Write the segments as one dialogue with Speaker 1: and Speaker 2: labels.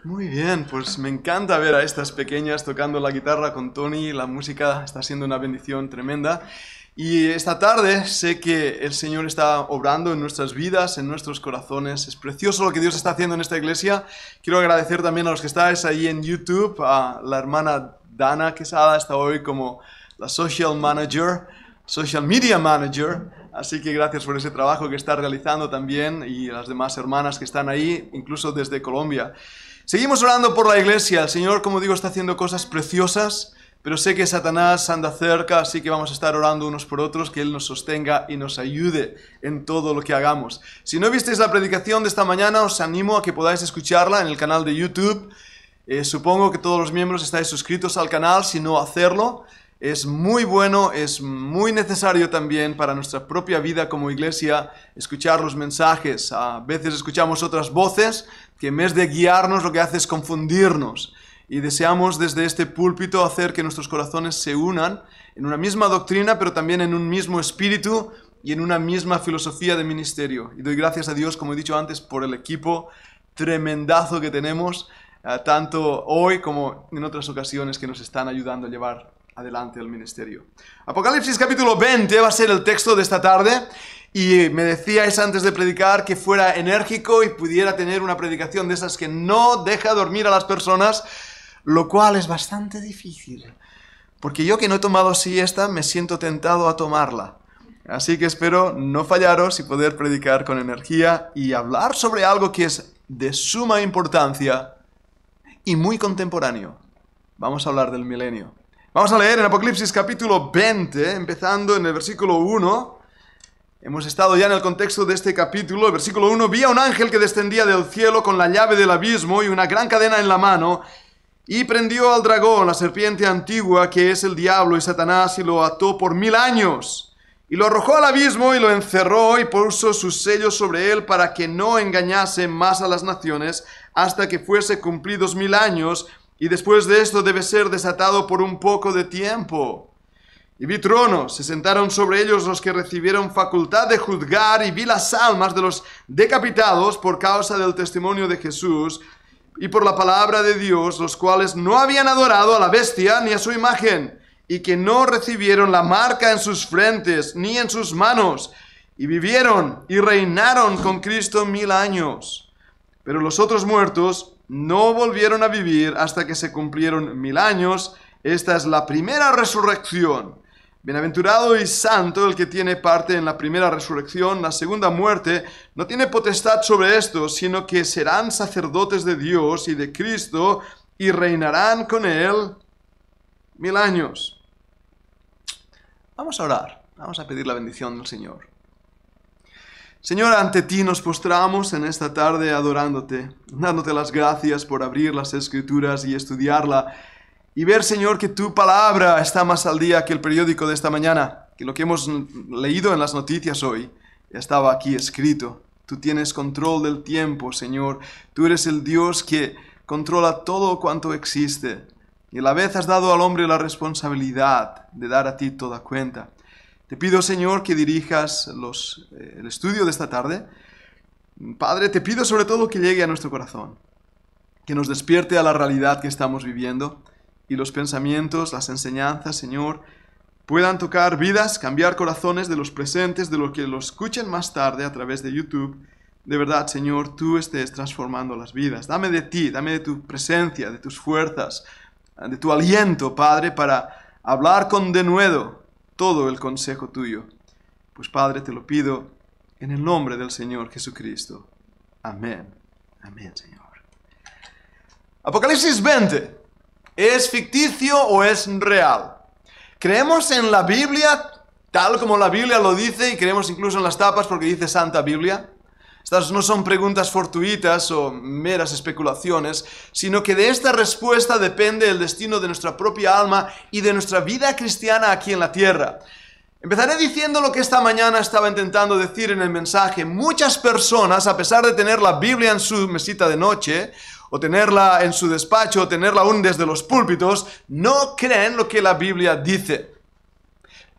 Speaker 1: Muy bien, pues me encanta ver a estas pequeñas tocando la guitarra con Tony, la música está siendo una bendición tremenda. Y esta tarde sé que el Señor está obrando en nuestras vidas, en nuestros corazones. Es precioso lo que Dios está haciendo en esta iglesia. Quiero agradecer también a los que estáis ahí en YouTube, a la hermana Dana Quesada, está hoy como la social media manager. Así que gracias por ese trabajo que está realizando también y a las demás hermanas que están ahí, incluso desde Colombia. Seguimos orando por la iglesia. El Señor, como digo, está haciendo cosas preciosas, pero sé que Satanás anda cerca, así que vamos a estar orando unos por otros, que Él nos sostenga y nos ayude en todo lo que hagamos. Si no visteis la predicación de esta mañana, os animo a que podáis escucharla en el canal de YouTube. Supongo que todos los miembros estáis suscritos al canal, si no hacerlo. Es muy bueno, es muy necesario también para nuestra propia vida como iglesia escuchar los mensajes. A veces escuchamos otras voces que en vez de guiarnos lo que hace es confundirnos. Y deseamos desde este púlpito hacer que nuestros corazones se unan en una misma doctrina, pero también en un mismo espíritu y en una misma filosofía de ministerio. Y doy gracias a Dios, como he dicho antes, por el equipo tremendazo que tenemos, tanto hoy como en otras ocasiones que nos están ayudando a llevar adelante el ministerio. Apocalipsis capítulo 20 va a ser el texto de esta tarde. Y me decíais antes de predicar que fuera enérgico y pudiera tener una predicación de esas que no deja dormir a las personas, lo cual es bastante difícil. Porque yo que no he tomado siesta me siento tentado a tomarla. Así que espero no fallaros y poder predicar con energía y hablar sobre algo que es de suma importancia y muy contemporáneo. Vamos a hablar del milenio. Vamos a leer en Apocalipsis capítulo 20, empezando en el versículo 1. Hemos estado ya en el contexto de este capítulo. El versículo 1. Vi a un ángel que descendía del cielo con la llave del abismo y una gran cadena en la mano, y prendió al dragón, la serpiente antigua, que es el diablo y Satanás, y lo ató por 1000 años. Y lo arrojó al abismo y lo encerró y puso sus sellos sobre él para que no engañase más a las naciones hasta que fuese cumplidos 1000 años. Y después de esto debe ser desatado por un poco de tiempo. Y vi tronos, se sentaron sobre ellos los que recibieron facultad de juzgar, y vi las almas de los decapitados por causa del testimonio de Jesús y por la palabra de Dios, los cuales no habían adorado a la bestia ni a su imagen, y que no recibieron la marca en sus frentes ni en sus manos, y vivieron y reinaron con Cristo 1000 años. Pero los otros muertos no volvieron a vivir hasta que se cumplieron 1000 años. Esta es la primera resurrección. Bienaventurado y santo el que tiene parte en la primera resurrección. La segunda muerte no tiene potestad sobre esto, sino que serán sacerdotes de Dios y de Cristo y reinarán con él 1000 años. Vamos a orar, vamos a pedir la bendición del Señor. Señor, ante ti nos postramos en esta tarde adorándote, dándote las gracias por abrir las Escrituras y estudiarla. Y ver, Señor, que tu palabra está más al día que el periódico de esta mañana, que lo que hemos leído en las noticias hoy ya estaba aquí escrito. Tú tienes control del tiempo, Señor. Tú eres el Dios que controla todo cuanto existe. Y a la vez has dado al hombre la responsabilidad de dar a ti toda cuenta. Te pido, Señor, que dirijas el estudio de esta tarde. Padre, te pido sobre todo que llegue a nuestro corazón, que nos despierte a la realidad que estamos viviendo. Y los pensamientos, las enseñanzas, Señor, puedan tocar vidas, cambiar corazones de los presentes, de los que lo escuchen más tarde a través de YouTube. De verdad, Señor, tú estés transformando las vidas. Dame de ti, dame de tu presencia, de tus fuerzas, de tu aliento, Padre, para hablar con denuedo todo el consejo tuyo. Pues, Padre, te lo pido en el nombre del Señor Jesucristo. Amén. Amén, Señor. Apocalipsis 20. ¿Es ficticio o es real? ¿Creemos en la Biblia tal como la Biblia lo dice y creemos incluso en las tapas porque dice Santa Biblia? Estas no son preguntas fortuitas o meras especulaciones, sino que de esta respuesta depende el destino de nuestra propia alma y de nuestra vida cristiana aquí en la tierra. Empezaré diciendo lo que esta mañana estaba intentando decir en el mensaje. Muchas personas, a pesar de tener la Biblia en su mesita de noche, o tenerla en su despacho, o tenerla aún desde los púlpitos, no creen lo que la Biblia dice.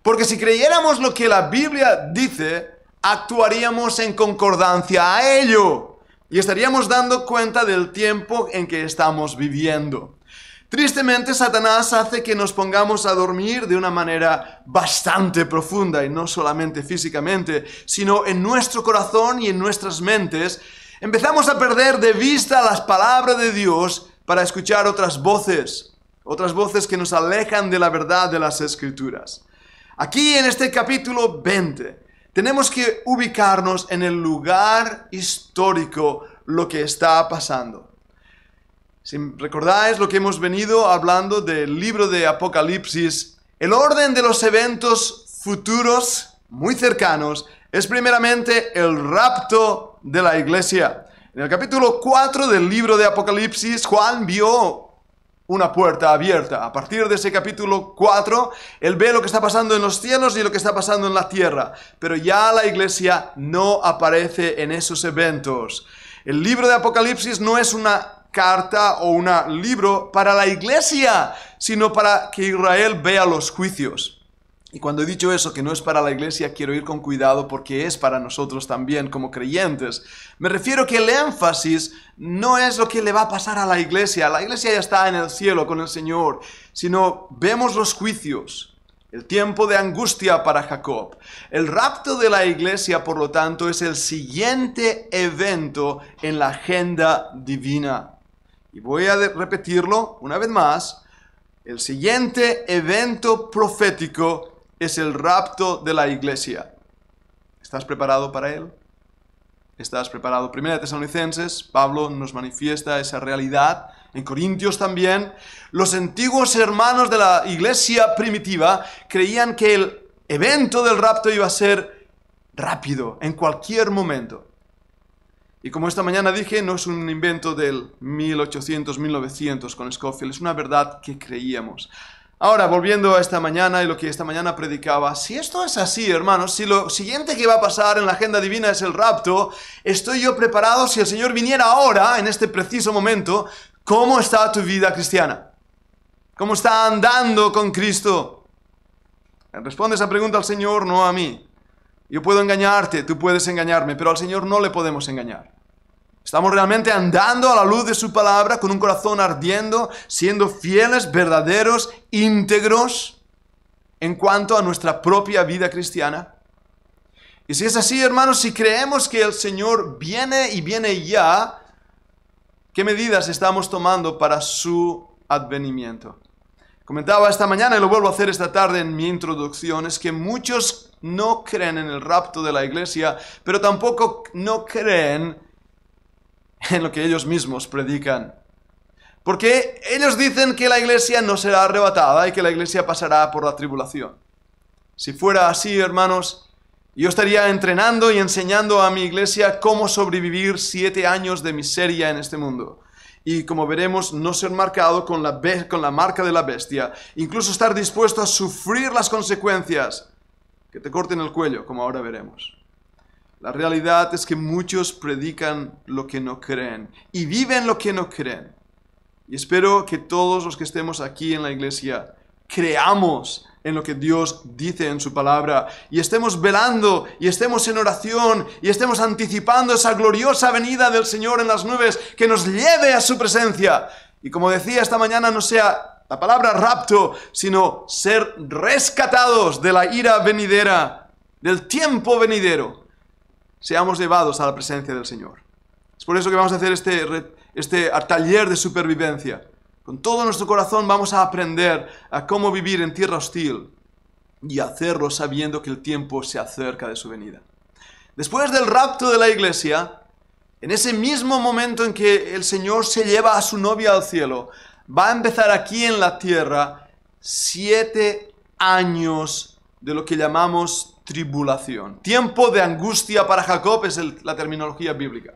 Speaker 1: Porque si creyéramos lo que la Biblia dice, actuaríamos en concordancia a ello. y estaríamos dando cuenta del tiempo en que estamos viviendo. Tristemente, Satanás hace que nos pongamos a dormir de una manera bastante profunda, y no solamente físicamente, sino en nuestro corazón y en nuestras mentes. Empezamos a perder de vista las palabras de Dios para escuchar otras voces que nos alejan de la verdad de las Escrituras. Aquí en este capítulo 20, tenemos que ubicarnos en el lugar histórico lo que está pasando. Si recordáis lo que hemos venido hablando del libro de Apocalipsis, el orden de los eventos futuros muy cercanos es primeramente el rapto de la iglesia. En el capítulo 4 del libro de Apocalipsis, Juan vio una puerta abierta. A partir de ese capítulo 4, él ve lo que está pasando en los cielos y lo que está pasando en la tierra. Pero ya la iglesia no aparece en esos eventos. El libro de Apocalipsis no es una carta o un libro para la iglesia, sino para que Israel vea los juicios. Y cuando he dicho eso, que no es para la iglesia, quiero ir con cuidado porque es para nosotros también como creyentes. Me refiero que el énfasis no es lo que le va a pasar a la iglesia. La iglesia ya está en el cielo con el Señor, sino vemos los juicios, el tiempo de angustia para Jacob. El rapto de la iglesia, por lo tanto, es el siguiente evento en la agenda divina. Y voy a repetirlo una vez más. El siguiente evento profético es el rapto de la iglesia. ¿Estás preparado para él? ¿Estás preparado? Primera de Tesalonicenses, Pablo nos manifiesta esa realidad. En Corintios también. Los antiguos hermanos de la iglesia primitiva creían que el evento del rapto iba a ser rápido, en cualquier momento. Y como esta mañana dije, no es un invento del 1800, 1900 con Scofield, es una verdad que creíamos. Ahora, volviendo a esta mañana y lo que esta mañana predicaba, si esto es así, hermanos, si lo siguiente que va a pasar en la agenda divina es el rapto, ¿estoy yo preparado si el Señor viniera ahora, en este preciso momento? ¿Cómo está tu vida cristiana? ¿Cómo está andando con Cristo? Responde esa pregunta al Señor, no a mí. Yo puedo engañarte, tú puedes engañarme, pero al Señor no le podemos engañar. ¿Estamos realmente andando a la luz de su palabra con un corazón ardiendo, siendo fieles, verdaderos, íntegros en cuanto a nuestra propia vida cristiana? Y si es así, hermanos, si creemos que el Señor viene y viene ya, ¿qué medidas estamos tomando para su advenimiento? Comentaba esta mañana y lo vuelvo a hacer esta tarde en mi introducción, es que muchos no creen en el rapto de la iglesia, pero tampoco no creen en lo que ellos mismos predican. Porque ellos dicen que la iglesia no será arrebatada y que la iglesia pasará por la tribulación. Si fuera así, hermanos, yo estaría entrenando y enseñando a mi iglesia cómo sobrevivir 7 años de miseria en este mundo. Y como veremos, no ser marcado con la marca de la bestia. Incluso estar dispuesto a sufrir las consecuencias que te corten el cuello, como ahora veremos. La realidad es que muchos predican lo que no creen y viven lo que no creen. Y espero que todos los que estemos aquí en la iglesia creamos en lo que Dios dice en su palabra y estemos velando y estemos en oración y estemos anticipando esa gloriosa venida del Señor en las nubes que nos lleve a su presencia. Y como decía esta mañana, no sea la palabra rapto, sino ser rescatados de la ira venidera, del tiempo venidero. Seamos llevados a la presencia del Señor. Es por eso que vamos a hacer este taller de supervivencia. Con todo nuestro corazón vamos a aprender a cómo vivir en tierra hostil y hacerlo sabiendo que el tiempo se acerca de su venida. Después del rapto de la iglesia, en ese mismo momento en que el Señor se lleva a su novia al cielo, va a empezar aquí en la tierra 7 años de lo que llamamos tribulación. Tiempo de angustia para Jacob es la terminología bíblica.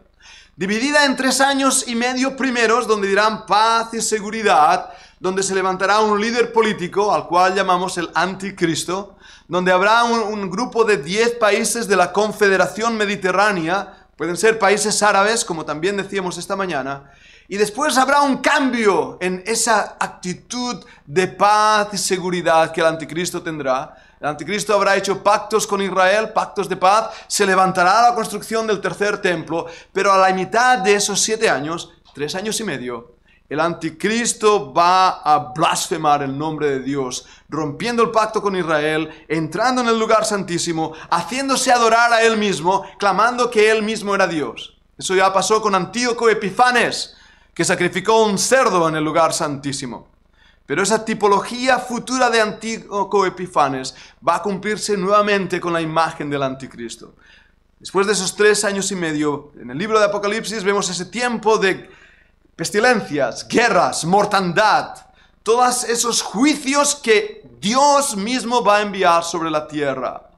Speaker 1: Dividida en 3 años y medio primeros, donde dirán paz y seguridad, donde se levantará un líder político, al cual llamamos el anticristo, donde habrá un grupo de 10 países de la Confederación Mediterránea, pueden ser países árabes, como también decíamos esta mañana, y después habrá un cambio en esa actitud de paz y seguridad que el anticristo tendrá. El anticristo habrá hecho pactos con Israel, pactos de paz, se levantará la construcción del tercer templo, pero a la mitad de esos 7 años, 3 años y medio, el anticristo va a blasfemar el nombre de Dios, rompiendo el pacto con Israel, entrando en el lugar santísimo, haciéndose adorar a él mismo, clamando que él mismo era Dios. Eso ya pasó con Antíoco Epifanes, que sacrificó un cerdo en el lugar santísimo. Pero esa tipología futura de Antíoco Epifanes va a cumplirse nuevamente con la imagen del anticristo. Después de esos 3 años y medio, en el libro de Apocalipsis vemos ese tiempo de pestilencias, guerras, mortandad, todos esos juicios que Dios mismo va a enviar sobre la tierra.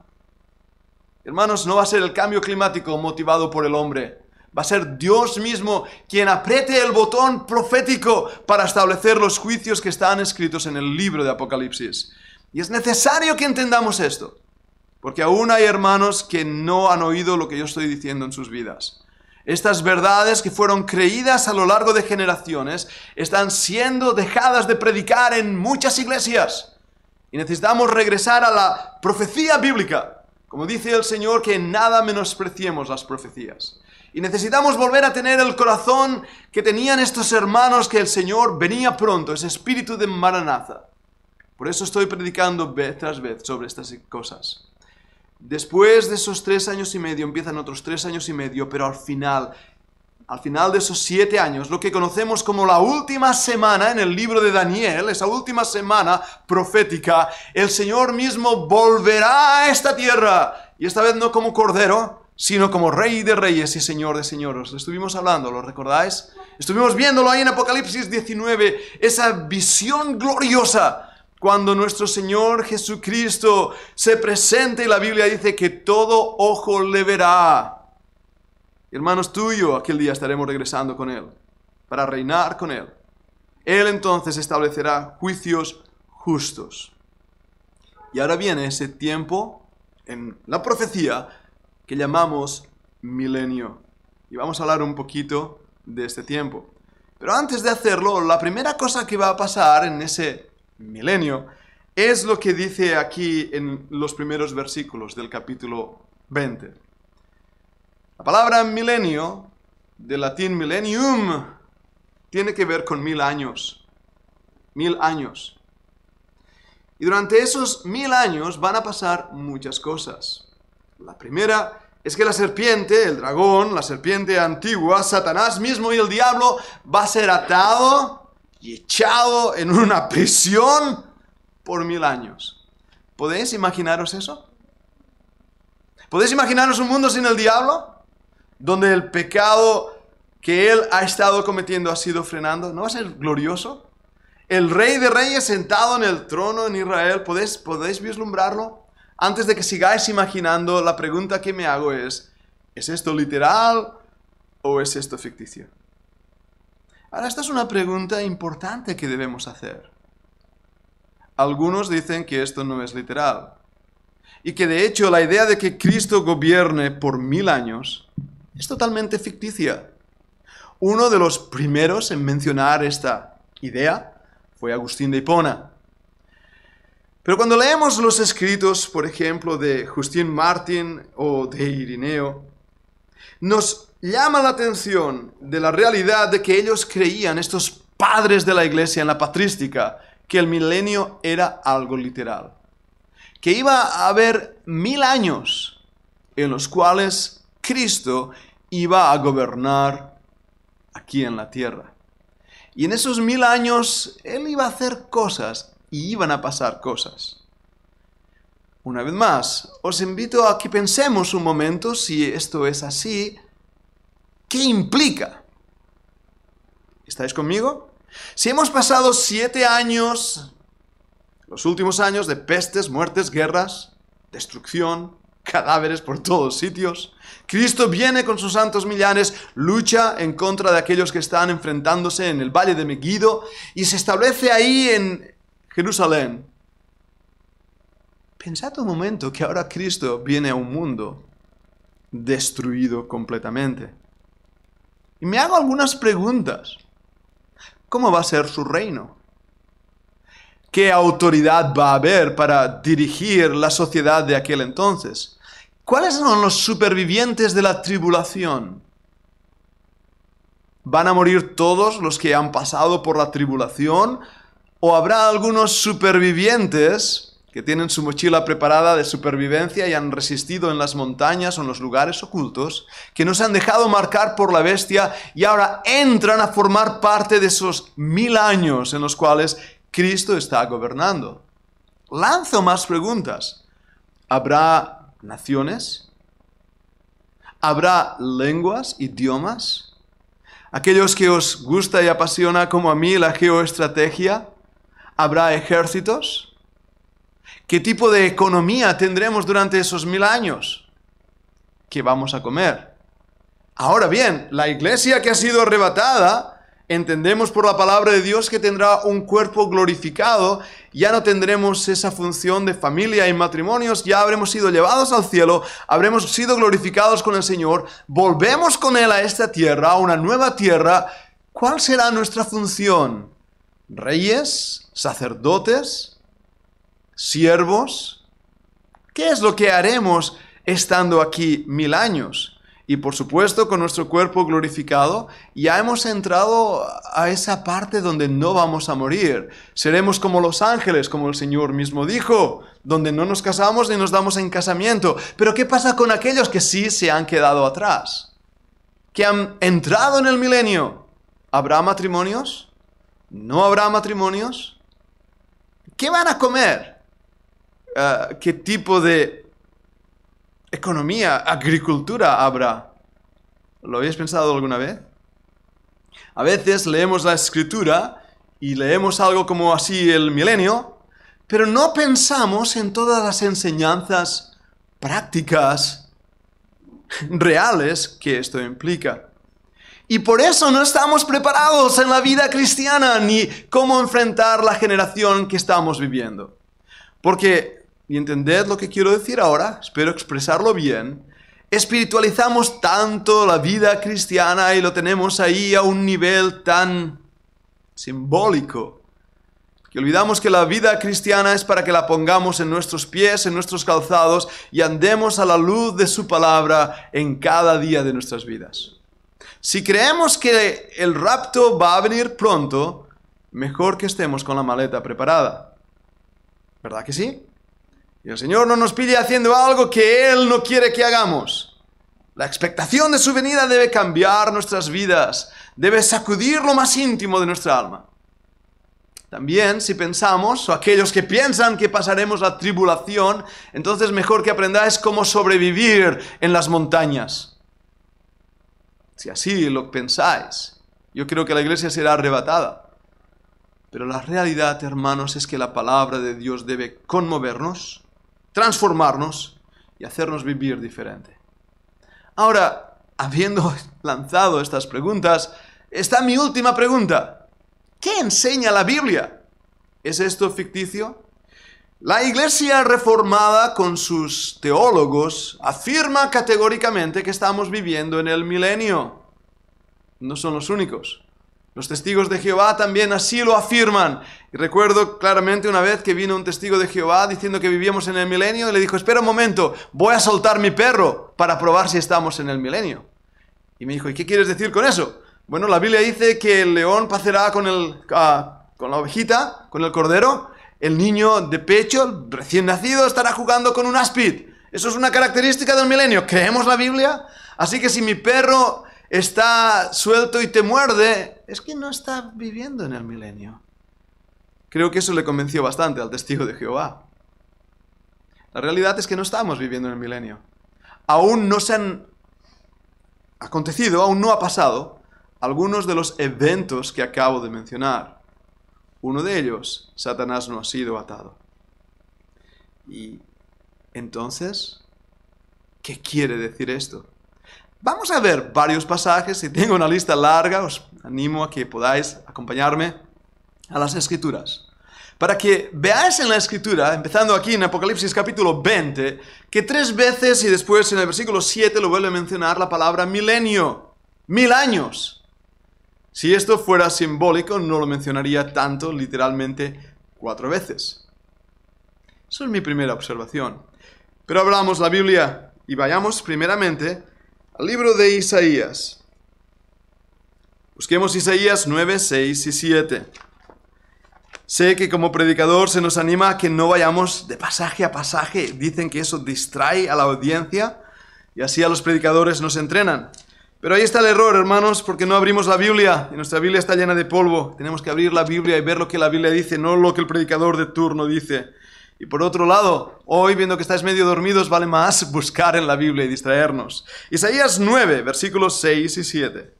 Speaker 1: Hermanos, no va a ser el cambio climático motivado por el hombre. Va a ser Dios mismo quien apriete el botón profético para establecer los juicios que están escritos en el libro de Apocalipsis. Y es necesario que entendamos esto, porque aún hay hermanos que no han oído lo que yo estoy diciendo en sus vidas. Estas verdades que fueron creídas a lo largo de generaciones están siendo dejadas de predicar en muchas iglesias. Y necesitamos regresar a la profecía bíblica. Como dice el Señor, que en nada menospreciemos las profecías. Y necesitamos volver a tener el corazón que tenían estos hermanos, que el Señor venía pronto, ese espíritu de Maranatha. Por eso estoy predicando vez tras vez sobre estas cosas. Después de esos 3 años y medio, empiezan otros 3 años y medio, pero al final de esos 7 años, lo que conocemos como la última semana en el libro de Daniel, esa última semana profética, el Señor mismo volverá a esta tierra, y esta vez no como cordero, sino como Rey de Reyes y Señor de Señores. Lo estuvimos hablando, ¿lo recordáis? Estuvimos viéndolo ahí en Apocalipsis 19, esa visión gloriosa, cuando nuestro Señor Jesucristo se presenta y la Biblia dice que todo ojo le verá. Hermanos, tú y yo aquel día estaremos regresando con Él, para reinar con Él. Él entonces establecerá juicios justos. Y ahora viene ese tiempo en la profecía que llamamos milenio. Y vamos a hablar un poquito de este tiempo. Pero antes de hacerlo, la primera cosa que va a pasar en ese milenio es lo que dice aquí en los primeros versículos del capítulo 20. La palabra milenio, del latín millennium, tiene que ver con 1000 años. 1000 años. Y durante esos 1000 años van a pasar muchas cosas. La primera es que la serpiente, el dragón, la serpiente antigua, Satanás mismo y el diablo, va a ser atado y echado en una prisión por 1000 años. ¿Podéis imaginaros eso? ¿Podéis imaginaros un mundo sin el diablo? Donde el pecado que él ha estado cometiendo ha sido frenando. ¿No va a ser glorioso? El Rey de Reyes sentado en el trono en Israel. ¿Podéis vislumbrarlo? Antes de que sigáis imaginando, la pregunta que me hago ¿es esto literal o es esto ficticio? Ahora, esta es una pregunta importante que debemos hacer. Algunos dicen que esto no es literal. Y que de hecho la idea de que Cristo gobierne por 1000 años es totalmente ficticia. Uno de los primeros en mencionar esta idea fue Agustín de Hipona. Pero cuando leemos los escritos, por ejemplo, de Justin Martín o de Irineo, nos llama la atención de la realidad de que ellos creían, estos padres de la iglesia en la patrística, que el milenio era algo literal. Que iba a haber 1000 años en los cuales Cristo iba a gobernar aquí en la tierra. Y en esos 1000 años Él iba a hacer cosas y iban a pasar cosas. Una vez más, os invito a que pensemos un momento si esto es así. ¿Qué implica? ¿Estáis conmigo? Si hemos pasado 7 años, los últimos años de pestes, muertes, guerras, destrucción, cadáveres por todos sitios, Cristo viene con sus santos millares, lucha en contra de aquellos que están enfrentándose en el valle de Megiddo y se establece ahí en Jerusalén. Pensad un momento que ahora Cristo viene a un mundo destruido completamente. Y me hago algunas preguntas. ¿Cómo va a ser su reino? ¿Qué autoridad va a haber para dirigir la sociedad de aquel entonces? ¿Cuáles son los supervivientes de la tribulación? ¿Van a morir todos los que han pasado por la tribulación? ¿O habrá algunos supervivientes que tienen su mochila preparada de supervivencia y han resistido en las montañas o en los lugares ocultos, que no se han dejado marcar por la bestia y ahora entran a formar parte de esos 1000 años en los cuales Cristo está gobernando? Lanzo más preguntas. ¿Habrá naciones? ¿Habrá lenguas, idiomas? ¿Aquellos que os gusta y apasiona como a mí la geoestrategia? ¿Habrá ejércitos? ¿Qué tipo de economía tendremos durante esos 1000 años? ¿Qué vamos a comer? Ahora bien, la iglesia que ha sido arrebatada, entendemos por la palabra de Dios que tendrá un cuerpo glorificado. Ya no tendremos esa función de familia y matrimonios, ya habremos sido llevados al cielo, habremos sido glorificados con el Señor, volvemos con Él a esta tierra, a una nueva tierra. ¿Cuál será nuestra función? ¿Reyes? ¿Sacerdotes? ¿Siervos? ¿Qué es lo que haremos estando aquí 1000 años? Y por supuesto, con nuestro cuerpo glorificado, ya hemos entrado a esa parte donde no vamos a morir. Seremos como los ángeles, como el Señor mismo dijo, donde no nos casamos ni nos damos en casamiento. Pero ¿qué pasa con aquellos que sí se han quedado atrás? Que han entrado en el milenio. ¿Habrá matrimonios? ¿No habrá matrimonios? ¿Qué van a comer? ¿Qué tipo de economía, agricultura habrá? ¿Lo habéis pensado alguna vez? A veces leemos la Escritura y leemos algo como así el milenio, pero no pensamos en todas las enseñanzas prácticas, reales que esto implica. Y por eso no estamos preparados en la vida cristiana ni cómo enfrentar la generación que estamos viviendo. Porque, y entended lo que quiero decir ahora, espero expresarlo bien, espiritualizamos tanto la vida cristiana y lo tenemos ahí a un nivel tan simbólico, que olvidamos que la vida cristiana es para que la pongamos en nuestros pies, en nuestros calzados y andemos a la luz de su palabra en cada día de nuestras vidas. Si creemos que el rapto va a venir pronto, mejor que estemos con la maleta preparada. ¿Verdad que sí? Y el Señor no nos pide haciendo algo que Él no quiere que hagamos. La expectación de su venida debe cambiar nuestras vidas, debe sacudir lo más íntimo de nuestra alma. También, si pensamos, o aquellos que piensan que pasaremos la tribulación, entonces mejor que aprendáis cómo sobrevivir en las montañas. Si así lo pensáis, yo creo que la iglesia será arrebatada. Pero la realidad, hermanos, es que la palabra de Dios debe conmovernos, transformarnos y hacernos vivir diferente. Ahora, habiendo lanzado estas preguntas, está mi última pregunta. ¿Qué enseña la Biblia? ¿Es esto ficticio? La Iglesia reformada con sus teólogos afirma categóricamente que estamos viviendo en el milenio. No son los únicos. Los testigos de Jehová también así lo afirman. Y recuerdo claramente una vez que vino un testigo de Jehová diciendo que vivíamos en el milenio y le dijo, espera un momento, voy a soltar mi perro para probar si estamos en el milenio. Y me dijo, ¿y qué quieres decir con eso? Bueno, la Biblia dice que el león pacerá con la ovejita, con el cordero. El niño de pecho, recién nacido, estará jugando con un áspid. Eso es una característica del milenio. ¿Creemos la Biblia? Así que si mi perro está suelto y te muerde, es que no está viviendo en el milenio. Creo que eso le convenció bastante al testigo de Jehová. La realidad es que no estamos viviendo en el milenio. Aún no se han acontecido, aún no ha pasado algunos de los eventos que acabo de mencionar. Uno de ellos, Satanás no ha sido atado. Y entonces, ¿qué quiere decir esto? Vamos a ver varios pasajes. Si tengo una lista larga, os animo a que podáis acompañarme a las Escrituras. Para que veáis en la Escritura, empezando aquí en Apocalipsis capítulo 20, que 3 veces y después en el versículo 7 lo vuelve a mencionar la palabra milenio. 1000 años. Si esto fuera simbólico, no lo mencionaría tanto, literalmente 4 veces. Esa es mi primera observación. Pero abramos la Biblia y vayamos primeramente al libro de Isaías. Busquemos Isaías 9, 6 y 7. Sé que como predicador se nos anima a que no vayamos de pasaje a pasaje. Dicen que eso distrae a la audiencia y así a los predicadores nos entrenan. Pero ahí está el error, hermanos, porque no abrimos la Biblia y nuestra Biblia está llena de polvo. Tenemos que abrir la Biblia y ver lo que la Biblia dice, no lo que el predicador de turno dice. Y por otro lado, hoy viendo que estáis medio dormidos, vale más buscar en la Biblia y distraernos. Isaías 9, versículos 6 y 7.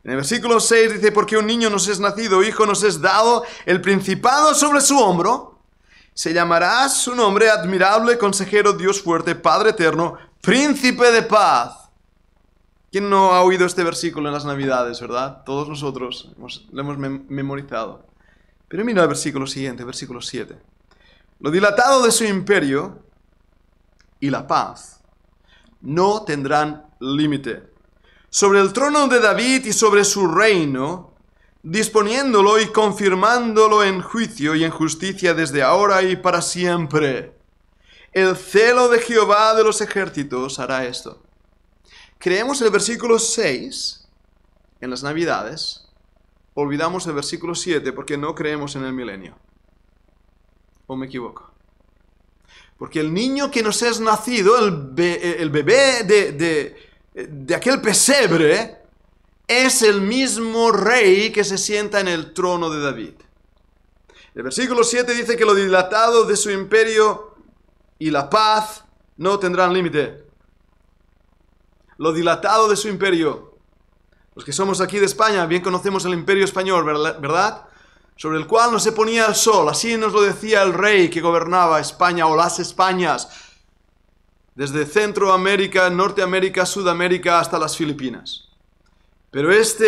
Speaker 1: En el versículo 6 dice, porque un niño nos es nacido, hijo nos es dado, el principado sobre su hombro, se llamará su nombre admirable, consejero, Dios fuerte, Padre eterno, príncipe de paz. ¿Quién no ha oído este versículo en las Navidades, verdad? Todos nosotros lo hemos memorizado. Pero mira el versículo siguiente, versículo 7. Lo dilatado de su imperio y la paz no tendrán límite. Sobre el trono de David y sobre su reino, disponiéndolo y confirmándolo en juicio y en justicia desde ahora y para siempre. El celo de Jehová de los ejércitos hará esto. Creemos el versículo 6 en las Navidades, olvidamos el versículo 7 porque no creemos en el milenio. ¿O me equivoco? Porque el niño que nos es nacido, el bebé de aquel pesebre, es el mismo rey que se sienta en el trono de David. El versículo 7 dice que lo dilatado de su imperio y la paz no tendrán límite. Lo dilatado de su imperio. Los que somos aquí de España bien conocemos el imperio español, ¿verdad? Sobre el cual no se ponía el sol. Así nos lo decía el rey que gobernaba España o las Españas. Desde Centroamérica, Norteamérica, Sudamérica hasta las Filipinas. Pero esta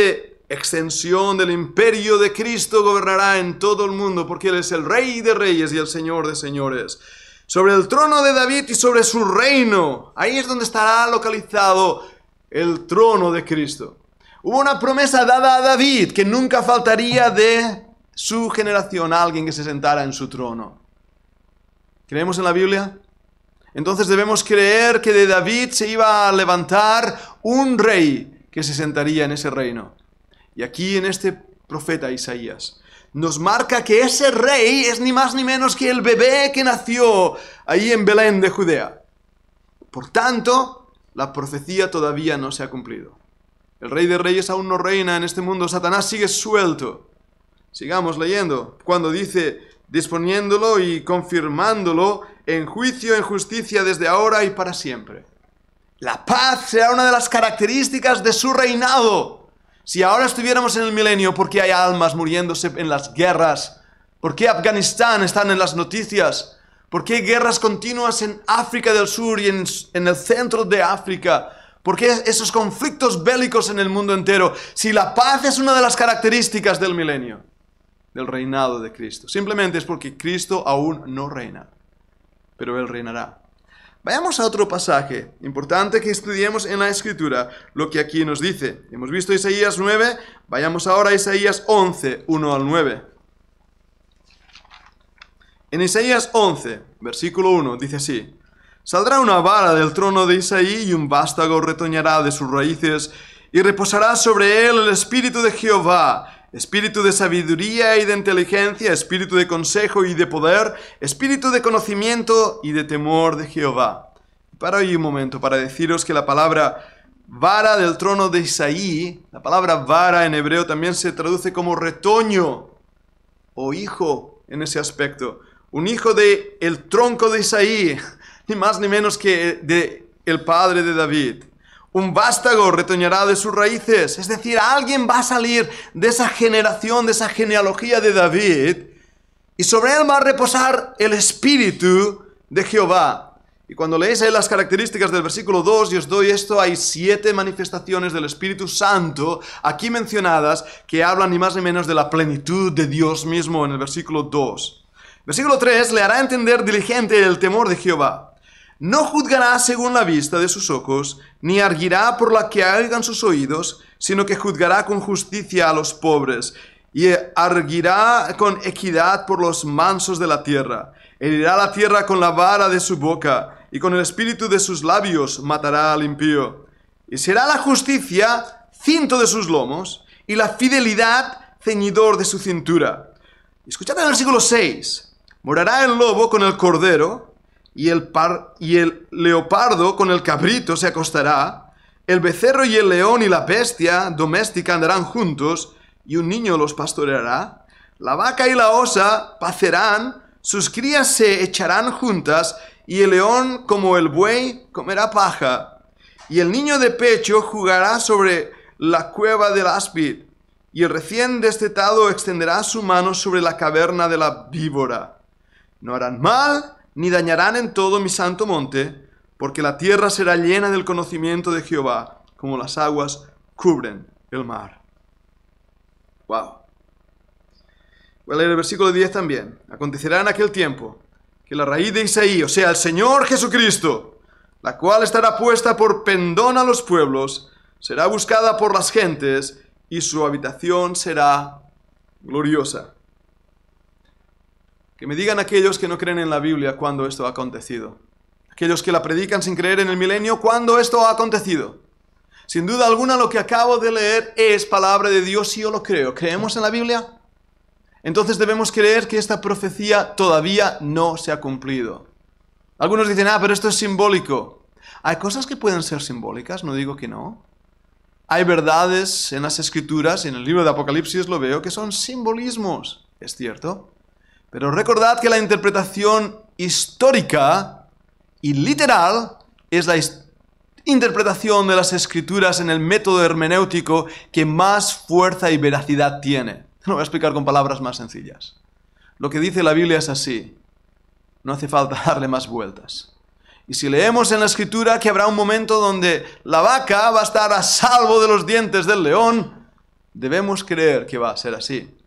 Speaker 1: extensión del imperio de Cristo gobernará en todo el mundo porque Él es el Rey de Reyes y el Señor de Señores. Sobre el trono de David y sobre su reino. Ahí es donde estará localizado el trono de Cristo. Hubo una promesa dada a David que nunca faltaría de su generación alguien que se sentara en su trono. ¿Creemos en la Biblia? Entonces debemos creer que de David se iba a levantar un rey que se sentaría en ese reino. Y aquí en este profeta Isaías nos marca que ese rey es ni más ni menos que el bebé que nació ahí en Belén de Judea. Por tanto, la profecía todavía no se ha cumplido. El Rey de Reyes aún no reina en este mundo. Satanás sigue suelto. Sigamos leyendo. Cuando dice, disponiéndolo y confirmándolo en juicio, en justicia desde ahora y para siempre. La paz será una de las características de su reinado. Si ahora estuviéramos en el milenio, ¿por qué hay almas muriéndose en las guerras? ¿Por qué Afganistán están en las noticias? ¿Por qué hay guerras continuas en África del Sur y en el centro de África? ¿Por qué esos conflictos bélicos en el mundo entero? Si la paz es una de las características del milenio, del reinado de Cristo. Simplemente es porque Cristo aún no reina, pero Él reinará. Vayamos a otro pasaje importante que estudiemos en la Escritura, lo que aquí nos dice. Hemos visto Isaías 9, vayamos ahora a Isaías 11, 1 al 9. En Isaías 11, versículo 1, dice así: Saldrá una vara del trono de Isaí y un vástago retoñará de sus raíces, y reposará sobre él el espíritu de Jehová, espíritu de sabiduría y de inteligencia, espíritu de consejo y de poder, espíritu de conocimiento y de temor de Jehová. Para hoy un momento para deciros que la palabra vara del trono de Isaí, la palabra vara en hebreo también se traduce como retoño o hijo en ese aspecto. Un hijo de el tronco de Isaí, ni más ni menos que de el padre de David. Un vástago retoñará de sus raíces, es decir, alguien va a salir de esa generación, de esa genealogía de David, y sobre él va a reposar el espíritu de Jehová. Y cuando leéis ahí las características del versículo 2, y os doy esto, hay 7 manifestaciones del Espíritu Santo aquí mencionadas que hablan ni más ni menos de la plenitud de Dios mismo en el versículo 2. Versículo 3, le hará entender diligente el temor de Jehová. No juzgará según la vista de sus ojos, ni arguirá por la que oigan sus oídos, sino que juzgará con justicia a los pobres, y arguirá con equidad por los mansos de la tierra. Herirá la tierra con la vara de su boca, y con el espíritu de sus labios matará al impío. Y será la justicia cinto de sus lomos, y la fidelidad ceñidor de su cintura. Escuchad el versículo 6. Morará el lobo con el cordero, y el leopardo con el cabrito se acostará. El becerro y el león y la bestia doméstica andarán juntos, y un niño los pastoreará. La vaca y la osa pacerán, sus crías se echarán juntas, y el león como el buey comerá paja. Y el niño de pecho jugará sobre la cueva del áspid, y el recién destetado extenderá su mano sobre la caverna de la víbora. No harán mal, ni dañarán en todo mi santo monte, porque la tierra será llena del conocimiento de Jehová, como las aguas cubren el mar. Wow. Voy a leer el versículo 10 también. Acontecerá en aquel tiempo que la raíz de Isaí, o sea, el Señor Jesucristo, la cual estará puesta por pendón a los pueblos, será buscada por las gentes, y su habitación será gloriosa. Que me digan aquellos que no creen en la Biblia cuándo esto ha acontecido. Aquellos que la predican sin creer en el milenio, ¿cuándo esto ha acontecido? Sin duda alguna lo que acabo de leer es palabra de Dios y yo lo creo. ¿Creemos en la Biblia? Entonces debemos creer que esta profecía todavía no se ha cumplido. Algunos dicen, pero esto es simbólico. Hay cosas que pueden ser simbólicas, no digo que no. Hay verdades en las Escrituras, en el libro de Apocalipsis lo veo, que son simbolismos, es cierto. Pero recordad que la interpretación histórica y literal es la interpretación de las Escrituras en el método hermenéutico que más fuerza y veracidad tiene. Lo voy a explicar con palabras más sencillas. Lo que dice la Biblia es así. No hace falta darle más vueltas. Y si leemos en la Escritura que habrá un momento donde la vaca va a estar a salvo de los dientes del león, debemos creer que va a ser así.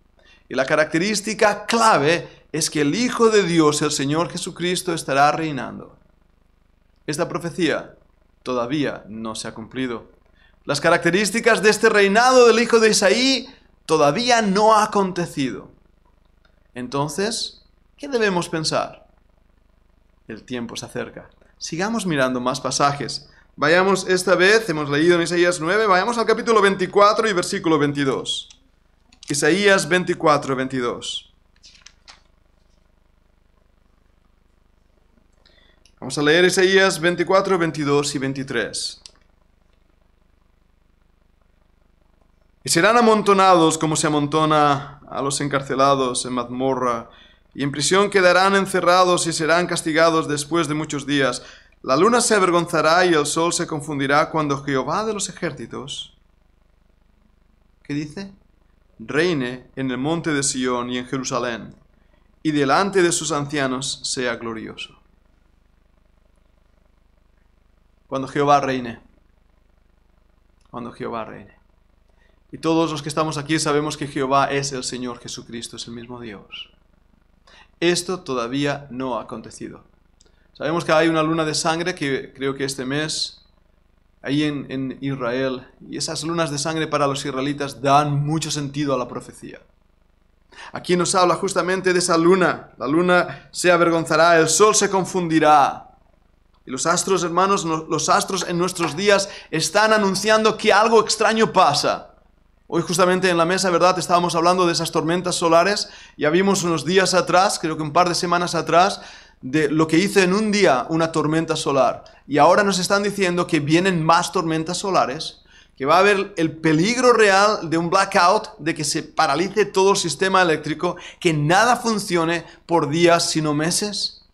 Speaker 1: Y la característica clave es que el Hijo de Dios, el Señor Jesucristo, estará reinando. Esta profecía todavía no se ha cumplido. Las características de este reinado del Hijo de Isaí todavía no ha acontecido. Entonces, ¿qué debemos pensar? El tiempo se acerca. Sigamos mirando más pasajes. Vayamos esta vez, hemos leído en Isaías 9, vayamos al capítulo 24 y versículo 22. Isaías 24, 22. Vamos a leer Isaías 24, 22 y 23. Y serán amontonados como se amontona a los encarcelados en mazmorra, y en prisión quedarán encerrados y serán castigados después de muchos días. La luna se avergonzará y el sol se confundirá cuando Jehová de los ejércitos, ¿qué dice? Reine en el monte de Sión y en Jerusalén, y delante de sus ancianos sea glorioso. Cuando Jehová reine. Cuando Jehová reine. Y todos los que estamos aquí sabemos que Jehová es el Señor Jesucristo, es el mismo Dios. Esto todavía no ha acontecido. Sabemos que hay una luna de sangre que creo que este mes, ahí en Israel, y esas lunas de sangre para los israelitas dan mucho sentido a la profecía. Aquí nos habla justamente de esa luna. La luna se avergonzará, el sol se confundirá. Y los astros, hermanos, los astros en nuestros días están anunciando que algo extraño pasa. Hoy justamente en la mesa, ¿verdad? Estábamos hablando de esas tormentas solares. Ya vimos unos días atrás, creo que un par de semanas atrás, de lo que hizo en un día una tormenta solar. Y ahora nos están diciendo que vienen más tormentas solares, que va a haber el peligro real de un blackout, de que se paralice todo el sistema eléctrico, que nada funcione por días, sino meses.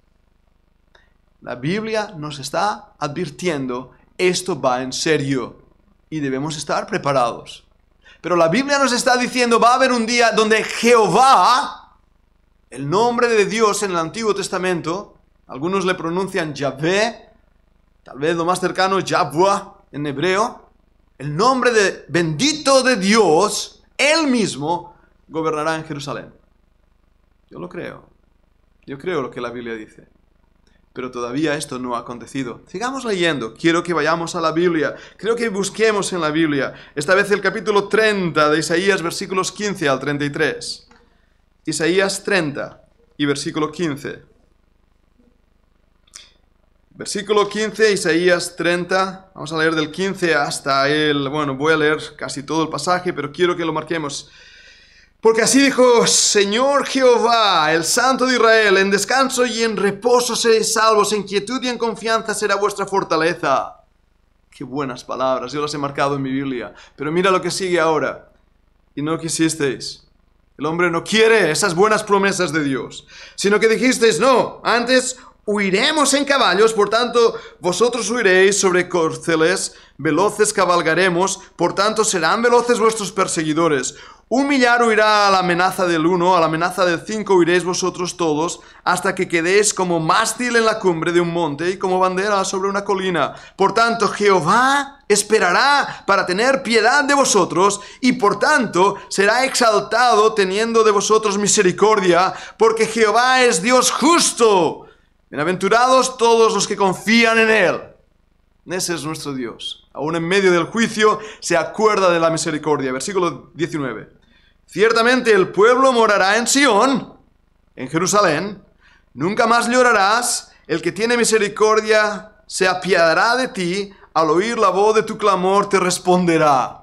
Speaker 1: La Biblia nos está advirtiendo, esto va en serio y debemos estar preparados. Pero la Biblia nos está diciendo, va a haber un día donde Jehová, el nombre de Dios en el Antiguo Testamento, algunos le pronuncian Yahvé, tal vez lo más cercano Yahweh en hebreo, el nombre de bendito de Dios, Él mismo, gobernará en Jerusalén. Yo lo creo. Yo creo lo que la Biblia dice. Pero todavía esto no ha acontecido. Sigamos leyendo. Quiero que vayamos a la Biblia. Creo que busquemos en la Biblia. Esta vez el capítulo 30 de Isaías, versículos 15 al 33. Isaías 30 y versículo 15. Versículo 15, Isaías 30. Vamos a leer del 15 hasta el... Bueno, voy a leer casi todo el pasaje, pero quiero que lo marquemos. Porque así dijo Señor Jehová, el Santo de Israel: en descanso y en reposo seréis salvos, en quietud y en confianza será vuestra fortaleza. Qué buenas palabras, yo las he marcado en mi Biblia. Pero mira lo que sigue ahora. Y no quisisteis. El hombre no quiere esas buenas promesas de Dios, sino que dijisteis: no, antes huiremos en caballos, por tanto vosotros huiréis; sobre corceles veloces cabalgaremos, por tanto serán veloces vuestros perseguidores. Un millar huirá a la amenaza del 1, a la amenaza del 5 huiréis vosotros todos, hasta que quedéis como mástil en la cumbre de un monte y como bandera sobre una colina. Por tanto, Jehová esperará para tener piedad de vosotros, y por tanto será exaltado teniendo de vosotros misericordia, porque Jehová es Dios justo. Bienaventurados todos los que confían en Él. Ese es nuestro Dios. Aún en medio del juicio se acuerda de la misericordia. Versículo 19. Ciertamente el pueblo morará en Sión, en Jerusalén. Nunca más llorarás. El que tiene misericordia se apiadará de ti. Al oír la voz de tu clamor te responderá.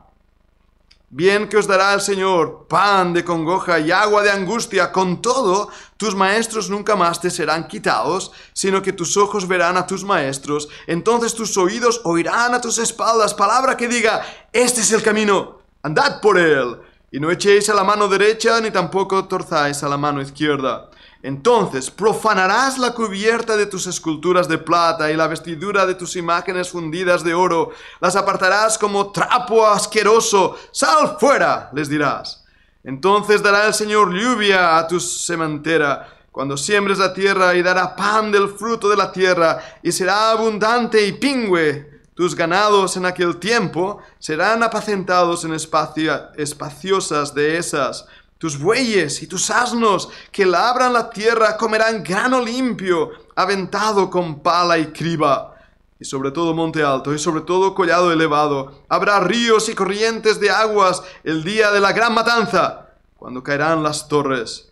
Speaker 1: Bien que os dará el Señor pan de congoja y agua de angustia. Con todo, tus maestros nunca más te serán quitados, sino que tus ojos verán a tus maestros. Entonces tus oídos oirán a tus espaldas palabra que diga: este es el camino, andad por él. Y no echéis a la mano derecha, ni tampoco torzáis a la mano izquierda. Entonces profanarás la cubierta de tus esculturas de plata y la vestidura de tus imágenes fundidas de oro. Las apartarás como trapo asqueroso. ¡Sal fuera!, les dirás. Entonces dará el Señor lluvia a tu sementera, cuando siembres la tierra, y dará pan del fruto de la tierra, y será abundante y pingüe. Tus ganados en aquel tiempo serán apacentados en espaciosas dehesas. Tus bueyes y tus asnos que labran la tierra comerán grano limpio, aventado con pala y criba. Y sobre todo monte alto, y sobre todo collado elevado, habrá ríos y corrientes de aguas el día de la gran matanza, cuando caerán las torres.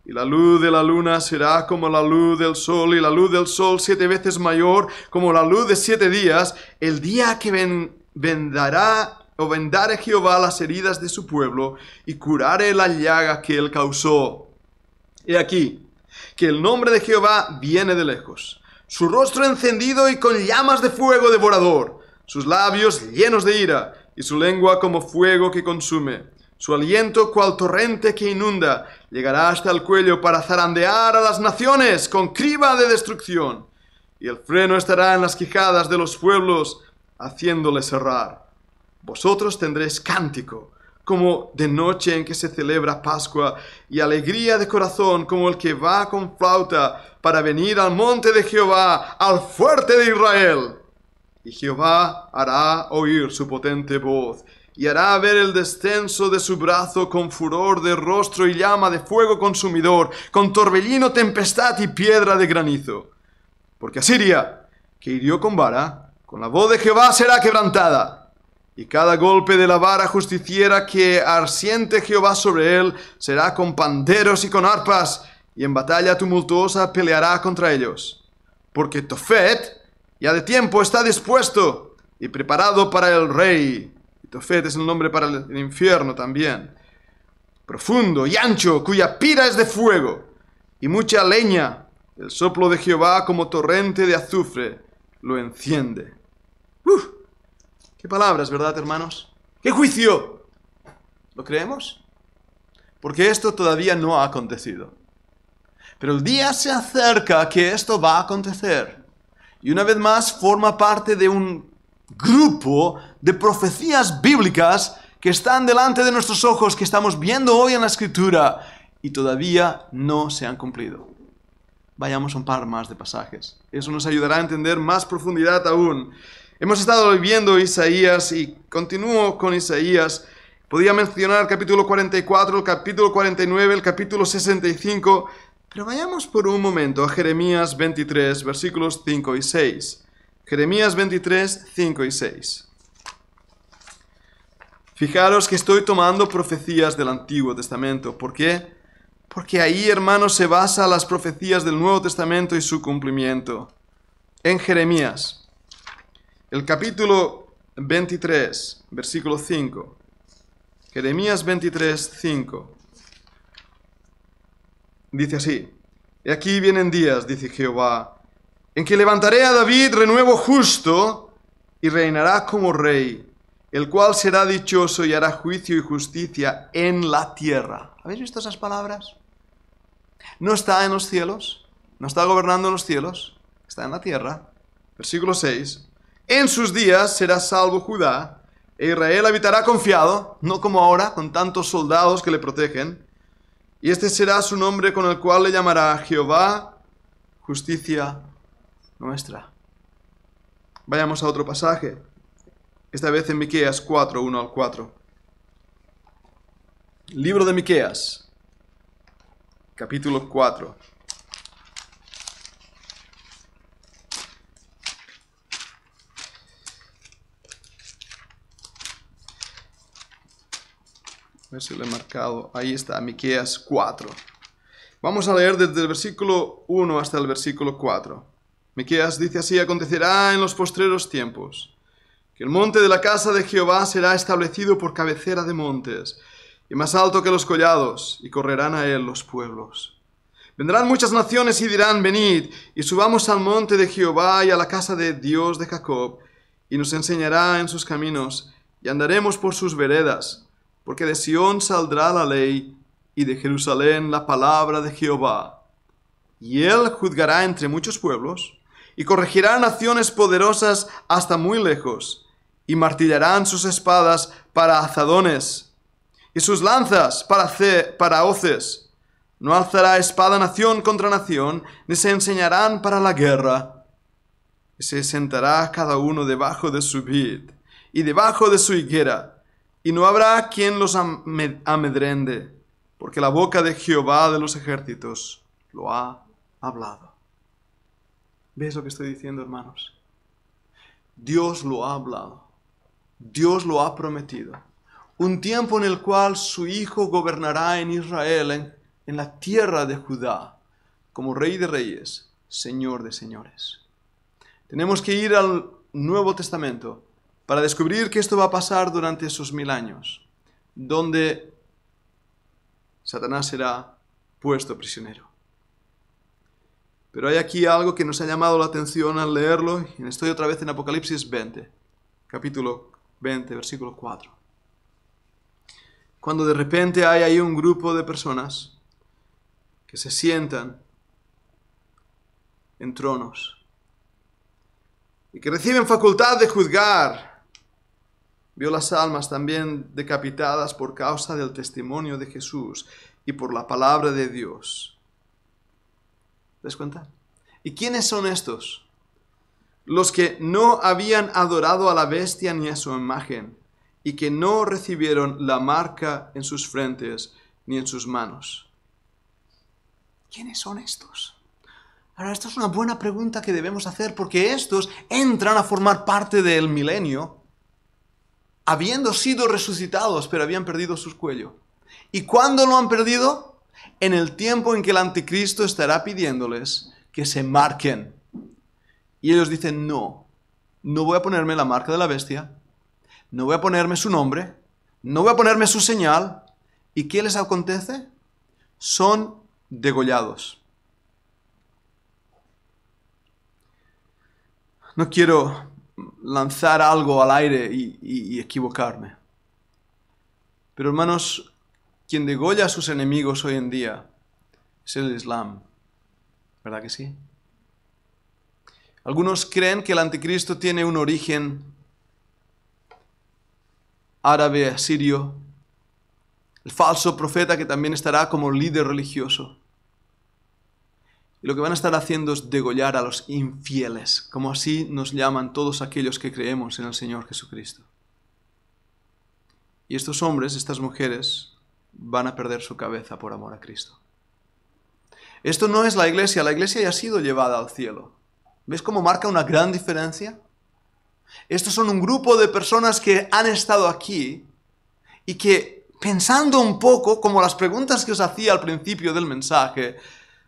Speaker 1: Y la luz de la luna será como la luz del sol, y la luz del sol 7 veces mayor como la luz de 7 días, el día que vendare Jehová las heridas de su pueblo, y curare la llaga que él causó. He aquí, que el nombre de Jehová viene de lejos, su rostro encendido y con llamas de fuego devorador, sus labios llenos de ira, y su lengua como fuego que consume. Su aliento cual torrente que inunda, llegará hasta el cuello para zarandear a las naciones con criba de destrucción. Y el freno estará en las quijadas de los pueblos, haciéndoles errar. Vosotros tendréis cántico, como de noche en que se celebra Pascua, y alegría de corazón como el que va con flauta para venir al monte de Jehová, al fuerte de Israel. Y Jehová hará oír su potente voz, y hará ver el descenso de su brazo con furor de rostro y llama de fuego consumidor, con torbellino, tempestad y piedra de granizo. Porque Asiria, que hirió con vara, con la voz de Jehová será quebrantada. Y cada golpe de la vara justiciera que asiente Jehová sobre él será con panderos y con arpas, y en batalla tumultuosa peleará contra ellos. Porque Tofet ya de tiempo está dispuesto y preparado para el rey. Tofet es el nombre para el infierno también. Profundo y ancho, cuya pira es de fuego, y mucha leña. El soplo de Jehová como torrente de azufre lo enciende. ¡Qué palabras!, ¿verdad, hermanos? ¡Qué juicio! ¿Lo creemos? Porque esto todavía no ha acontecido. Pero el día se acerca que esto va a acontecer. Y una vez más forma parte de un grupo de profecías bíblicas que están delante de nuestros ojos, que estamos viendo hoy en la Escritura y todavía no se han cumplido. Vayamos a un par más de pasajes. Eso nos ayudará a entender más profundidad aún. Hemos estado viendo Isaías y continúo con Isaías. Podría mencionar el capítulo 44, el capítulo 49, el capítulo 65. Pero vayamos por un momento a Jeremías 23, versículos 5 y 6. Jeremías 23, 5 y 6. Fijaros que estoy tomando profecías del Antiguo Testamento. ¿Por qué? Porque ahí, hermanos, se basan las profecías del Nuevo Testamento y su cumplimiento. En Jeremías, el capítulo 23, versículo 5. Jeremías 23, 5. Dice así: y aquí vienen días, dice Jehová, en que levantaré a David renuevo justo y reinará como rey, el cual será dichoso y hará juicio y justicia en la tierra. ¿Habéis visto esas palabras? No está en los cielos, no está gobernando en los cielos, está en la tierra. Versículo 6. En sus días será salvo Judá, e Israel habitará confiado, no como ahora, con tantos soldados que le protegen. Y este será su nombre con el cual le llamará Jehová, justicia nuestra. Vayamos a otro pasaje, esta vez en Miqueas 4, 1 al 4. Libro de Miqueas, capítulo 4. A ver si lo he marcado. Ahí está, Miqueas 4. Vamos a leer desde el versículo 1 hasta el versículo 4. Miqueas dice así: acontecerá en los postreros tiempos que el monte de la casa de Jehová será establecido por cabecera de montes, y más alto que los collados, y correrán a él los pueblos. Vendrán muchas naciones y dirán: venid, y subamos al monte de Jehová y a la casa de Dios de Jacob, y nos enseñará en sus caminos, y andaremos por sus veredas. Porque de Sión saldrá la ley, y de Jerusalén la palabra de Jehová. Y él juzgará entre muchos pueblos, y corregirá naciones poderosas hasta muy lejos, y martillarán sus espadas para azadones, y sus lanzas para hoces. No alzará espada nación contra nación, ni se enseñarán para la guerra. Y se sentará cada uno debajo de su vid, y debajo de su higuera, y no habrá quien los amedrente, porque la boca de Jehová de los ejércitos lo ha hablado. ¿Ves lo que estoy diciendo, hermanos? Dios lo ha hablado. Dios lo ha prometido. Un tiempo en el cual su Hijo gobernará en Israel, en la tierra de Judá, como Rey de Reyes, Señor de Señores. Tenemos que ir al Nuevo Testamento para descubrir que esto va a pasar durante esos 1000 años, donde Satanás será puesto prisionero. Pero hay aquí algo que nos ha llamado la atención al leerlo, y estoy otra vez en Apocalipsis 20, capítulo 20, versículo 4. Cuando de repente hay ahí un grupo de personas que se sientan en tronos y que reciben facultad de juzgar. Vio las almas también decapitadas por causa del testimonio de Jesús y por la palabra de Dios. ¿Te das cuenta? ¿Y quiénes son estos? Los que no habían adorado a la bestia ni a su imagen, y que no recibieron la marca en sus frentes ni en sus manos. ¿Quiénes son estos? Ahora, esto es una buena pregunta que debemos hacer, porque estos entran a formar parte del milenio, habiendo sido resucitados, pero habían perdido su cuello. ¿Y cuándo lo han perdido? En el tiempo en que el anticristo estará pidiéndoles que se marquen. Y ellos dicen: no voy a ponerme la marca de la bestia, no voy a ponerme su nombre, no voy a ponerme su señal. ¿Y qué les acontece? Son degollados. No quiero lanzar algo al aire y equivocarme. Pero hermanos, quien degolla a sus enemigos hoy en día es el Islam. ¿Verdad que sí? Algunos creen que el anticristo tiene un origen árabe, asirio. El falso profeta que también estará como líder religioso. Y lo que van a estar haciendo es degollar a los infieles, como así nos llaman todos aquellos que creemos en el Señor Jesucristo. Y estos hombres, estas mujeres, van a perder su cabeza por amor a Cristo. Esto no es la iglesia ya ha sido llevada al cielo. ¿Ves cómo marca una gran diferencia? Estos son un grupo de personas que han estado aquí y que, pensando un poco, como las preguntas que os hacía al principio del mensaje,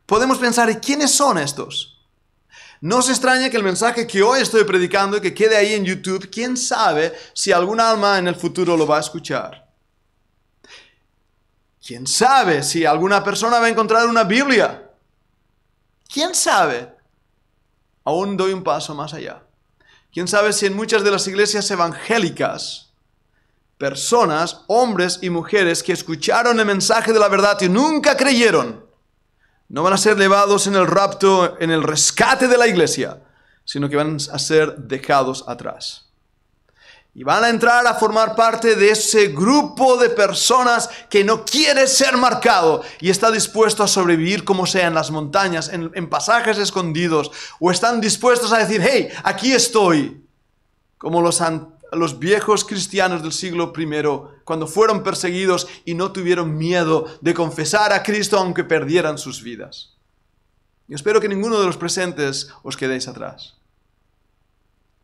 Speaker 1: podemos pensar, ¿y quiénes son estos? No os extrañe que el mensaje que hoy estoy predicando y que quede ahí en YouTube, quién sabe si algún alma en el futuro lo va a escuchar. ¿Quién sabe si alguna persona va a encontrar una Biblia? ¿Quién sabe? Aún doy un paso más allá. ¿Quién sabe si en muchas de las iglesias evangélicas, personas, hombres y mujeres que escucharon el mensaje de la verdad y nunca creyeron, no van a ser llevados en el rapto, en el rescate de la iglesia, sino que van a ser dejados atrás? Y van a entrar a formar parte de ese grupo de personas que no quiere ser marcado y está dispuesto a sobrevivir como sea en las montañas, en pasajes escondidos, o están dispuestos a decir, hey, aquí estoy, como los viejos cristianos del siglo I, cuando fueron perseguidos y no tuvieron miedo de confesar a Cristo aunque perdieran sus vidas. Y espero que ninguno de los presentes os quedéis atrás.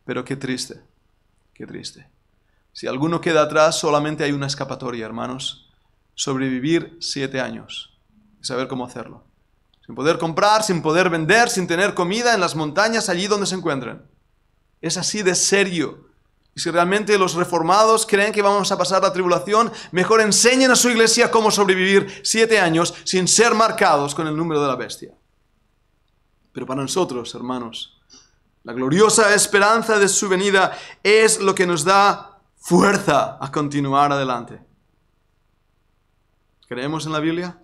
Speaker 1: Pero qué triste. Qué triste. Si alguno queda atrás, solamente hay una escapatoria, hermanos. Sobrevivir 7 años. Y saber cómo hacerlo. Sin poder comprar, sin poder vender, sin tener comida en las montañas allí donde se encuentren. Es así de serio. Y si realmente los reformados creen que vamos a pasar la tribulación, mejor enseñen a su iglesia cómo sobrevivir 7 años sin ser marcados con el número de la bestia. Pero para nosotros, hermanos, la gloriosa esperanza de su venida es lo que nos da fuerza a continuar adelante. ¿Creemos en la Biblia?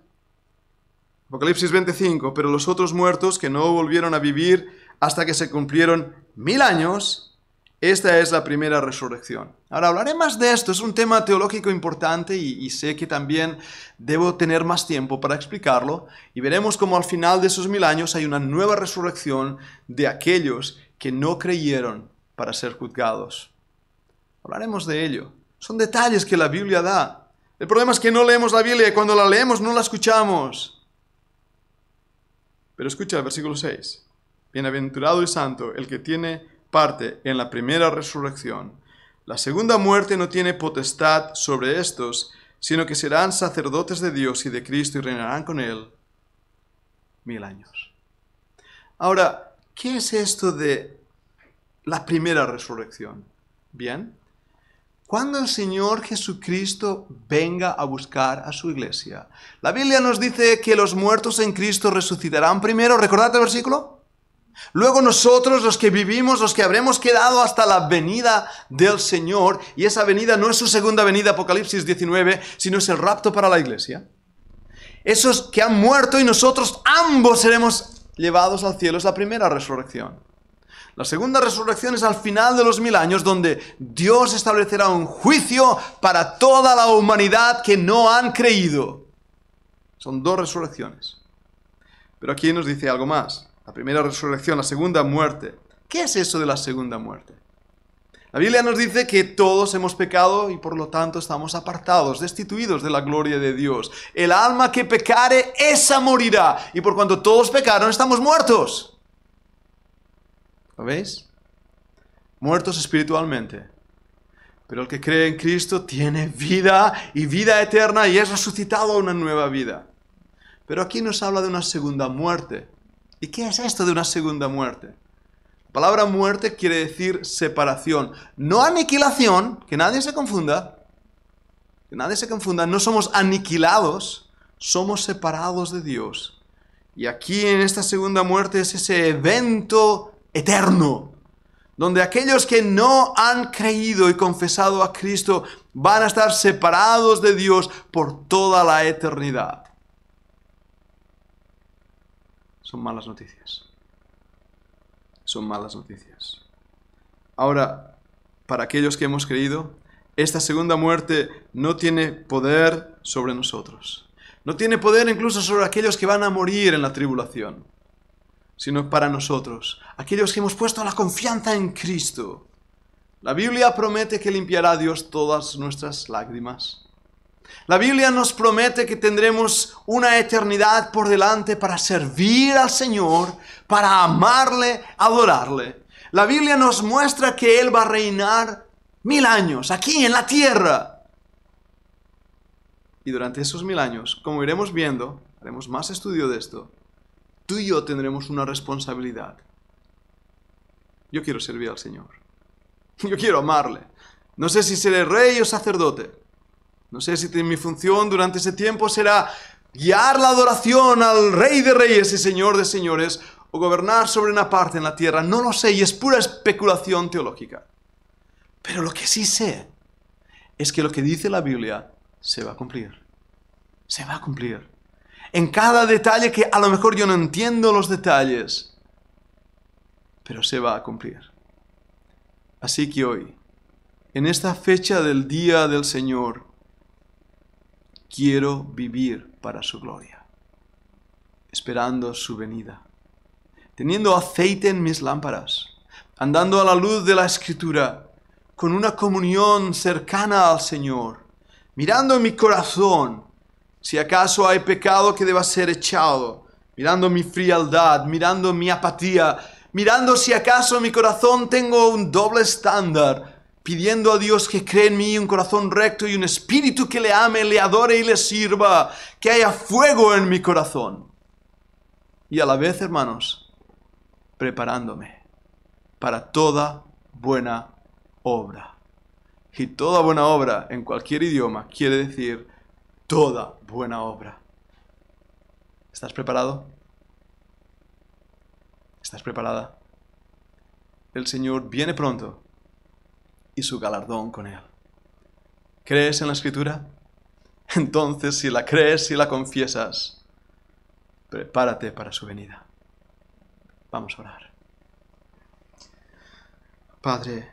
Speaker 1: Apocalipsis 25, pero los otros muertos que no volvieron a vivir hasta que se cumplieron 1000 años, esta es la primera resurrección. Ahora hablaré más de esto, es un tema teológico importante y sé que también debo tener más tiempo para explicarlo, y veremos cómo al final de esos 1000 años hay una nueva resurrección de aquellos que no creyeron para ser juzgados. Hablaremos de ello. Son detalles que la Biblia da. El problema es que no leemos la Biblia y cuando la leemos no la escuchamos. Pero escucha el versículo 6. Bienaventurado y santo el que tiene parte en la primera resurrección. La segunda muerte no tiene potestad sobre estos, sino que serán sacerdotes de Dios y de Cristo y reinarán con él 1000 años. Ahora, ¿qué es esto de la primera resurrección? Bien, cuando el Señor Jesucristo venga a buscar a su iglesia, la Biblia nos dice que los muertos en Cristo resucitarán primero. ¿Recordad el versículo? Luego nosotros, los que vivimos, los que habremos quedado hasta la venida del Señor, y esa venida no es su segunda venida, Apocalipsis 19, sino es el rapto para la iglesia. Esos que han muerto y nosotros ambos seremos llevados al cielo, es la primera resurrección. La segunda resurrección es al final de los 1000 años, donde Dios establecerá un juicio para toda la humanidad que no han creído. Son 2 resurrecciones. Pero aquí nos dice algo más. La primera resurrección, la segunda muerte. ¿Qué es eso de la segunda muerte? La Biblia nos dice que todos hemos pecado y por lo tanto estamos apartados, destituidos de la gloria de Dios. El alma que pecare, esa morirá. Y por cuanto todos pecaron, estamos muertos. ¿Lo veis? Muertos espiritualmente. Pero el que cree en Cristo tiene vida y vida eterna y es resucitado a una nueva vida. Pero aquí nos habla de una segunda muerte. ¿Y qué es esto de una segunda muerte? La palabra muerte quiere decir separación. No aniquilación, que nadie se confunda. Que nadie se confunda. No somos aniquilados, somos separados de Dios. Y aquí en esta segunda muerte es ese evento eterno, donde aquellos que no han creído y confesado a Cristo van a estar separados de Dios por toda la eternidad. Son malas noticias. Son malas noticias. Ahora, para aquellos que hemos creído, esta segunda muerte no tiene poder sobre nosotros. No tiene poder incluso sobre aquellos que van a morir en la tribulación, sino para nosotros, aquellos que hemos puesto la confianza en Cristo. La Biblia promete que limpiará a Dios todas nuestras lágrimas. La Biblia nos promete que tendremos una eternidad por delante para servir al Señor, para amarle, adorarle. La Biblia nos muestra que Él va a reinar 1000 años aquí en la tierra. Y durante esos 1000 años, como iremos viendo, haremos más estudio de esto, tú y yo tendremos una responsabilidad. Yo quiero servir al Señor. Yo quiero amarle. No sé si seré rey o sacerdote. No sé si mi función durante ese tiempo será guiar la adoración al Rey de Reyes y Señor de Señores o gobernar sobre una parte en la tierra. No lo sé y es pura especulación teológica. Pero lo que sí sé es que lo que dice la Biblia se va a cumplir. Se va a cumplir. En cada detalle que a lo mejor yo no entiendo los detalles, pero se va a cumplir. Así que hoy, en esta fecha del Día del Señor, quiero vivir para su gloria, esperando su venida, teniendo aceite en mis lámparas, andando a la luz de la Escritura, con una comunión cercana al Señor, mirando en mi corazón si acaso hay pecado que deba ser echado, mirando mi frialdad, mirando mi apatía, mirando si acaso en mi corazón tengo un doble estándar, pidiendo a Dios que cree en mí un corazón recto y un espíritu que le ame, le adore y le sirva, que haya fuego en mi corazón. Y a la vez, hermanos, preparándome para toda buena obra. Y toda buena obra en cualquier idioma quiere decir toda buena obra. ¿Estás preparado? ¿Estás preparada? El Señor viene pronto y su galardón con Él. ¿Crees en la Escritura? Entonces, si la crees y la confiesas, prepárate para su venida. Vamos a orar. Padre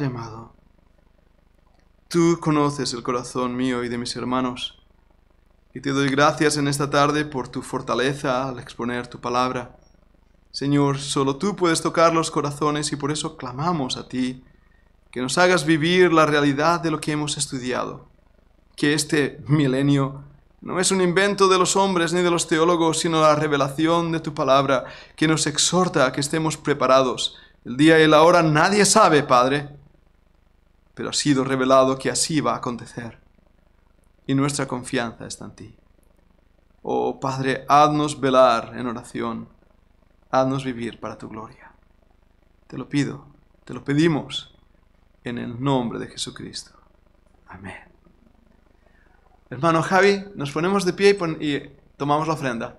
Speaker 1: amado, tú conoces el corazón mío y de mis hermanos, y te doy gracias en esta tarde por tu fortaleza al exponer tu palabra. Señor, solo tú puedes tocar los corazones y por eso clamamos a ti, que nos hagas vivir la realidad de lo que hemos estudiado, que este milenio no es un invento de los hombres ni de los teólogos, sino la revelación de tu palabra, que nos exhorta a que estemos preparados. El día y la hora nadie sabe, Padre, pero ha sido revelado que así va a acontecer, y nuestra confianza está en ti. Oh Padre, haznos velar en oración, haznos vivir para tu gloria. Te lo pido, te lo pedimos, en el nombre de Jesucristo. Amén. Hermano Javi, nos ponemos de pie y tomamos la ofrenda.